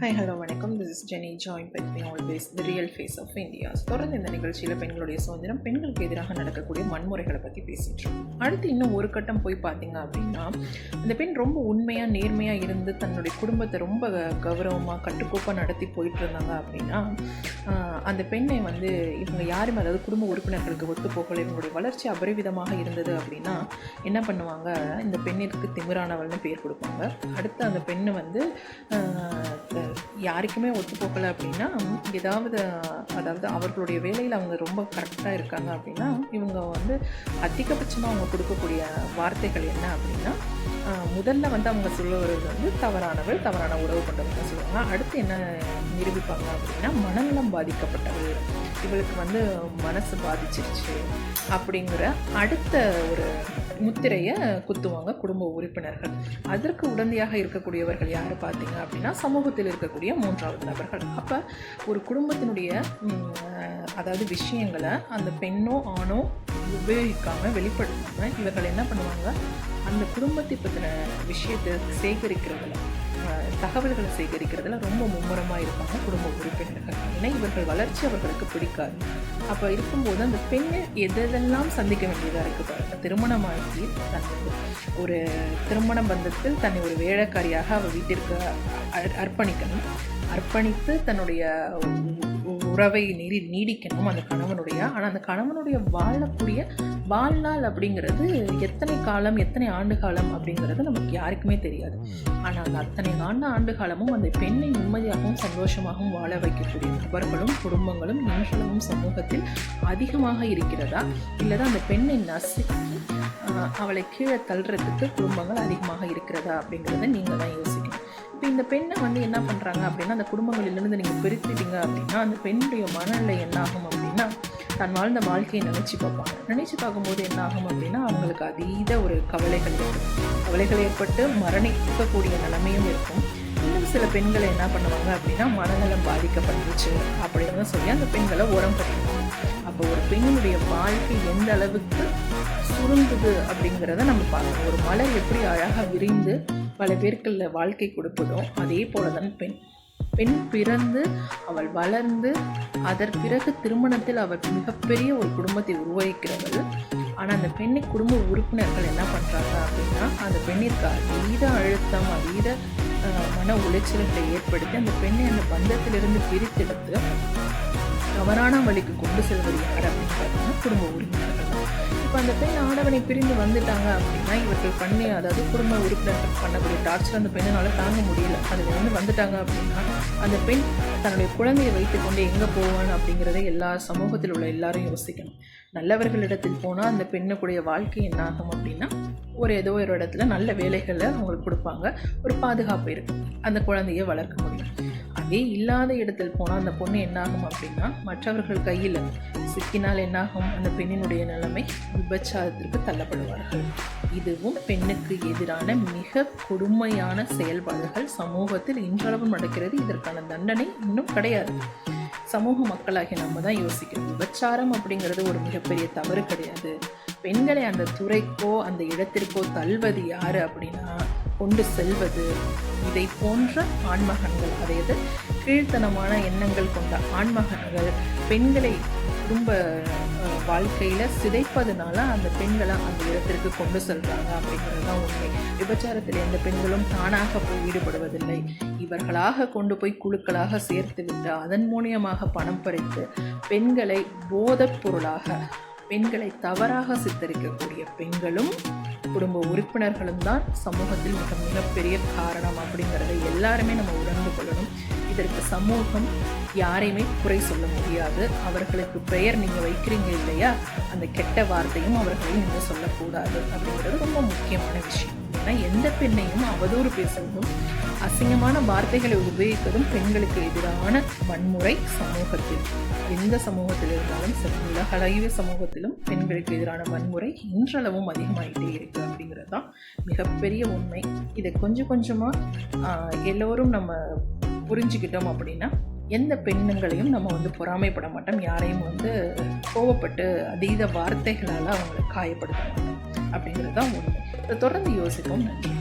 Hi hello வணக்கம். This is Jenny. Join with me always the real face of India. தொடர்ந்து இந்த நிகழ்ச்சியில் பெண்களுடைய சுதந்திரம், பெண்களுக்கு எதிராக நடக்கக்கூடிய வன்முறைகளை பற்றி பேசிட்டுருக்கோம். அடுத்து இன்னும் ஒரு கட்டம் போய் பார்த்தீங்க அப்படின்னா, அந்த பெண் ரொம்ப உண்மையாக நேர்மையாக இருந்து தன்னுடைய குடும்பத்தை ரொம்ப கௌரவமாக கட்டுக்கோப்பாக நடத்தி போயிட்டு இருந்தாங்க அப்படின்னா, அந்த பெண்ணை வந்து இவங்க யாருமே, அதாவது குடும்ப உறுப்பினர்களுக்கு ஒத்து போகலை, இவங்களுடைய வளர்ச்சி அபரிவிதமாக இருந்தது அப்படின்னா என்ன பண்ணுவாங்க, இந்த பெண்ணிற்கு திமிரானவள்னு பேர் கொடுப்பாங்க. அடுத்து அந்த பெண்ணு வந்து யாருக்குமே ஒத்து போகலை அப்படின்னா, அதாவது அவர்களுடைய வேலையில் அவங்க ரொம்ப கரெக்டாக இருக்காங்க அப்படின்னா, இவங்க வந்து அதிகபட்சமாக அவங்க கொடுக்கக்கூடிய வார்த்தைகள் என்ன அப்படின்னா, முதல்ல வந்து அவங்க சொல்லுவது வந்து தவறான உறவு கொண்டவங்க சொல்லுவாங்க. அடுத்து என்ன நிரூபிப்பாங்க அப்படின்னா, மனநலம் பாதிக்கப்பட்டது, இவளுக்கு வந்து மனசு பாதிச்சிருச்சு அப்படிங்கிற அடுத்த ஒரு முத்திரையை குத்துவாங்க குடும்ப உறுப்பினர்கள். அதற்கு உடந்தையாக இருக்கக்கூடியவர்கள் யார் பார்த்தீங்க அப்படின்னா, சமூகத்தில் இருக்கக்கூடிய மூன்றாவது நபர்கள். அப்போ ஒரு குடும்பத்தினுடைய அதாவது விஷயங்களை அந்த பெண்ணோ ஆணோ உபயோகிக்காமல் வெளிப்படுத்தாமல் இவர்கள் என்ன பண்ணுவாங்க, அந்த குடும்பத்தை பற்றின விஷயத்தை சேகரிக்கிறதுல, தகவல்களை சேகரிக்கிறதுல ரொம்ப மும்முரமாக இருப்பாங்க குடும்ப உறுப்பினர்கள். ஏன்னா இவர்கள் வளர்ச்சி அவர்களுக்கு பிடிக்காது. அப்போ இருக்கும்போது அந்த பெண்ணை எதெல்லாம் சந்திக்க வேண்டியதாக இருக்குது பாருங்கள். திருமணமாகி ஒரு திருமண பந்தத்தில் தன்னை ஒரு வேலைக்காரியாக அவள் வீட்டிற்கு அர்ப்பணித்து தன்னுடைய உறவை நீடிக்கணும் அந்த கணவனுடைய. ஆனால் அந்த கணவனுடைய வாழக்கூடிய வாழ்நாள் அப்படிங்கிறது எத்தனை காலம், எத்தனை ஆண்டு காலம் அப்படிங்கிறது நமக்கு யாருக்குமே தெரியாது. ஆனால் அந்த அத்தனை ஆண்டு காலமும் அந்த பெண்ணை நிம்மதியாகவும் சந்தோஷமாகவும் வாழ வைக்கக்கூடிய நபர்களும் குடும்பங்களும் இன்றளவும் சமூகத்தில் அதிகமாக இருக்கிறதா, இல்லைதான் அந்த பெண்ணை நசுக்கி அவளை கீழே தள்ளுறதுக்கு குடும்பங்கள் அதிகமாக இருக்கிறதா அப்படிங்கிறத நீங்கள் தான் யோசிக்கணும். இப்போ இந்த பெண்ணை வந்து என்ன பண்ணுறாங்க அப்படின்னா, அந்த குடும்பங்களிலிருந்து நீங்கள் பிரித்துட்டீங்க அப்படின்னா, அந்த பெண்ணுடைய மனநிலை என்ன ஆகும் அப்படின்னா, தான் வாழ்ந்த வாழ்க்கையை நினச்சி பார்க்கும்போது என்ன ஆகும் அப்படின்னா, அவங்களுக்கு அதீத ஒரு கவலைகள் ஏற்பட்டு மரணிக்கக்கூடிய நிலைமையும் இருக்கும். இன்னும் சில பெண்களை என்ன பண்ணுவாங்க அப்படின்னா, மனநலம் பாதிக்கப்பட்டுருச்சு அப்படின்னு சொல்லி அந்த பெண்களை உரம் கட்டிடுவாங்க. அப்போ ஒரு பெண்ணுடைய வாழ்க்கை எந்த அளவுக்கு சுருங்குது அப்படிங்கிறத நம்ம பார்க்கணும். ஒரு மலர் எப்படி அழகாக விரிந்து பல பேருக்குள்ள வாழ்க்கை கொடுப்பதோ அதே போல தான் பெண் பிறந்து அவள் வளர்ந்து அதற்கு பிறகு திருமணத்தில் அவள் மிகப்பெரிய ஒரு குடும்பத்தை உருவாக்கிறவள். ஆனால் அந்த பெண்ணை குடும்ப உறுப்பினர்கள் என்ன பண்ணுறாங்க அப்படின்னா, அந்த பெண்ணிற்கு அதீத அழுத்தம், அதீத மன உளைச்சல்களை ஏற்படுத்தி அந்த பெண்ணை அந்த பந்தத்திலிருந்து பிரித்தெடுத்து தவறான வழிக்கு கொண்டு செல்வது யார் அப்படின்னு பார்த்தீங்கன்னா குடும்ப உறுப்பினர்கள். இப்போ அந்த பெண் ஆடவனை பிரிந்து வந்துட்டாங்க அப்படின்னா, இவர்கள் பண்ணி, அதாவது குடும்ப உறுப்பினர்கள் பண்ணக்கூடிய டார்ச்சர் அந்த பெண்ணினால தாங்க முடியல. அதில் வந்துட்டாங்க அப்படின்னா அந்த பெண் தன்னுடைய குழந்தையை வைத்துக்கொண்டு எங்கே போவான்னு அப்படிங்கிறத எல்லா சமூகத்தில் உள்ள எல்லாரும் யோசிக்கணும். நல்லவர்களிடத்தில் போனால் அந்த பெண்ணுக்குடைய வாழ்க்கை என்ன ஆகும் அப்படின்னா, ஏதோ ஒரு இடத்துல நல்ல வேலைகளை அவங்களுக்கு கொடுப்பாங்க, ஒரு பாதுகாப்பு இருக்கும், அந்த குழந்தையை வளர்க்க முடியும். அதே இல்லாத இடத்தில் போனால் அந்த பொண்ணு என்னாகும் அப்படின்னா, மற்றவர்கள் கையில் சிக்கினால் என்னாகும், அந்த பெண்ணினுடைய நிலைமை விபச்சாரத்திற்கு தள்ளப்படுவார்கள். இதுவும் பெண்ணுக்கு எதிரான மிக கொடுமையான செயல்பாடுகள் சமூகத்தில் இன்றளவும் நடக்கிறது. இதற்கான தண்டனை இன்னும் கிடையாது. சமூக மக்களாகிய நம்ம தான் யோசிக்கணும். விபச்சாரம் அப்படிங்கிறது ஒரு மிகப்பெரிய தவறு கிடையாது. பெண்களை அந்த துறைக்கோ அந்த இடத்திற்கோ தள்ளுவது யார் அப்படின்னா, கொண்டு செல்வது இதை போன்ற ஆண்மகன்கள், அதாவது கீழ்த்தனமான எண்ணங்கள் கொண்ட ஆண்மகன்கள் பெண்களை குடும்ப வாழ்க்கையில் சிதைப்பதுனால அந்த பெண்களை அந்த இடத்திற்கு கொண்டு செல்கிறாங்க அப்படிங்கிறது தான் உண்மை. விபச்சாரத்தில் எந்த பெண்களும் தானாக போய் ஈடுபடுவதில்லை. இவர்களாக கொண்டு போய் குழுக்களாக சேர்த்து விட்டு அதன் மூலியமாக பணம் பறித்து பெண்களை போதைப் பொருளாக, பெண்களை தவறாக சித்தரிக்கக்கூடிய பெண்களும் குடும்ப உறுப்பினர்களும் தான் சமூகத்தில் மிகப்பெரிய காரணம் அப்படிங்கிறதை எல்லாருமே நம்ம உணர்ந்து கொள்ளணும். இதற்கு சமூகம் யாரையுமே குறை சொல்ல முடியாது. அவர்களுக்கு பெயர் நீங்கள் வைக்கிறீங்க இல்லையா, அந்த கெட்ட வார்த்தையும் அவர்களையும் நீங்கள் சொல்லக்கூடாது அப்படிங்கிறது ரொம்ப முக்கியமான விஷயம். ஏன்னா எந்த பெண்ணையும் அவதூறு பேசுவதும் அசிங்கமான வார்த்தைகளை உபயோகிப்பதும் பெண்களுக்கு எதிரான வன்முறை சமூகத்தில், எந்த சமூகத்தில் இருந்தாலும் சரி, உலகளவிய சமூகத்திலும் பெண்களுக்கு எதிரான வன்முறை இன்றளவும் அதிகமாகிட்டே இருக்கு அப்படிங்கிறது தான் மிகப்பெரிய உண்மை. இதை கொஞ்சமாக எல்லோரும் நம்ம புரிஞ்சுக்கிட்டோம் அப்படின்னா எந்த பெண்ணுங்களையும் நம்ம வந்து பொறாமைப்பட மாட்டோம், யாரையும் வந்து கோவப்பட்டு அதீத வார்த்தைகளால் அவங்களை காயப்படுத்த மாட்டோம் அப்படிங்கிறது தான் உண்மை. இதை தொடர்ந்து யோசிப்போம். நன்றி.